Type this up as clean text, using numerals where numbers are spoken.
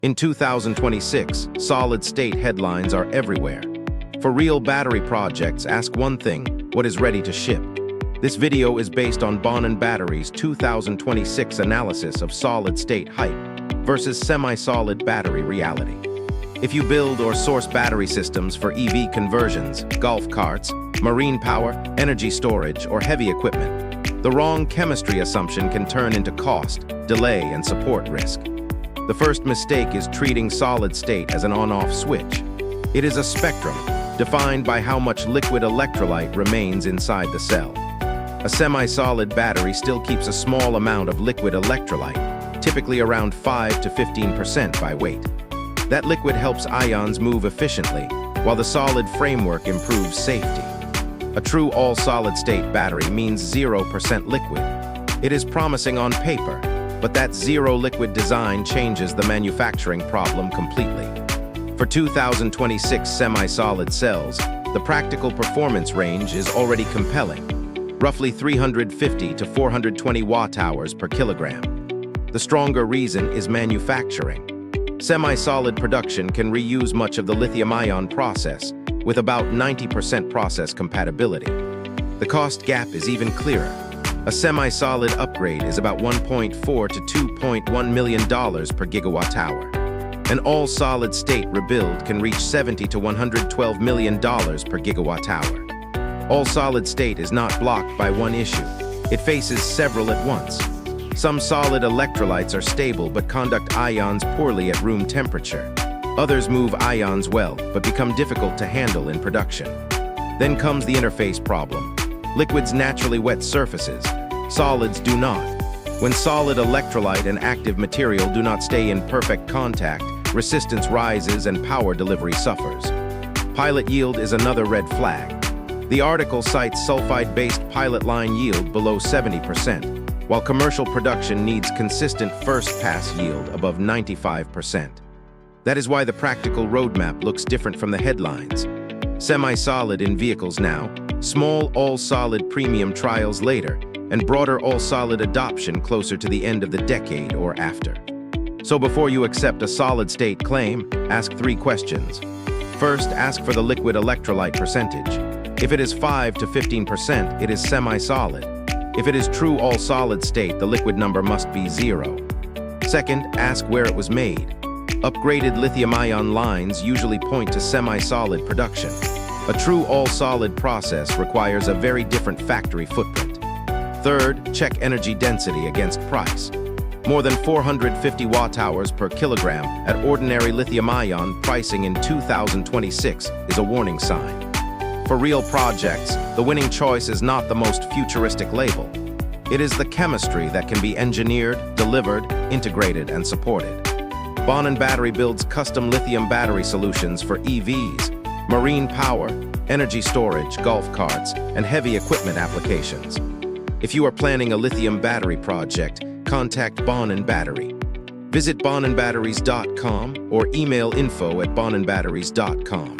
In 2026, solid-state headlines are everywhere. For real battery projects, ask one thing: what is ready to ship? This video is based on Bonnen Battery's 2026 analysis of solid-state hype versus semi-solid battery reality. If you build or source battery systems for EV conversions, golf carts, marine power, energy storage, or heavy equipment, the wrong chemistry assumption can turn into cost, delay, and support risk. The first mistake is treating solid-state as an on-off switch. It is a spectrum, defined by how much liquid electrolyte remains inside the cell. A semi-solid battery still keeps a small amount of liquid electrolyte, typically around 5 to 15% by weight. That liquid helps ions move efficiently, while the solid framework improves safety. A true all-solid-state battery means 0% liquid. It is promising on paper, but that zero liquid design changes the manufacturing problem completely. For 2026 semi-solid cells, the practical performance range is already compelling, roughly 350 to 420 watt-hours per kilogram. The stronger reason is manufacturing. Semi-solid production can reuse much of the lithium-ion process, with about 90% process compatibility. The cost gap is even clearer. A semi-solid upgrade is about $1.4 to $2.1 million per gigawatt-hour. An all-solid-state rebuild can reach $70 to $112 million per gigawatt-hour. All-solid-state is not blocked by one issue. It faces several at once. Some solid electrolytes are stable but conduct ions poorly at room temperature. Others move ions well, but become difficult to handle in production. Then comes the interface problem. Liquids naturally wet surfaces. Solids do not. When solid electrolyte and active material do not stay in perfect contact, resistance rises and power delivery suffers. Pilot yield is another red flag. The article cites sulfide-based pilot line yield below 70%, while commercial production needs consistent first-pass yield above 95%. That is why the practical roadmap looks different from the headlines. Semi-solid in vehicles now, small all-solid premium trials later, and broader all-solid adoption closer to the end of the decade or after. So before you accept a solid-state claim, ask 3 questions. First, ask for the liquid electrolyte percentage. If it is 5 to 15%, it is semi-solid. If it is true all-solid state, the liquid number must be 0. Second, ask where it was made. Upgraded lithium-ion lines usually point to semi-solid production. A true all-solid process requires a very different factory footprint. Third, check energy density against price. More than 450 watt-hours per kilogram at ordinary lithium-ion pricing in 2026 is a warning sign. For real projects, the winning choice is not the most futuristic label. It is the chemistry that can be engineered, delivered, integrated, and supported. Bonnen Battery builds custom lithium battery solutions for EVs, marine power, energy storage, golf carts, and heavy equipment applications. If you are planning a lithium battery project, contact Bonnen Battery. Visit bonnenbatteries.com or email info@bonnenbatteries.com.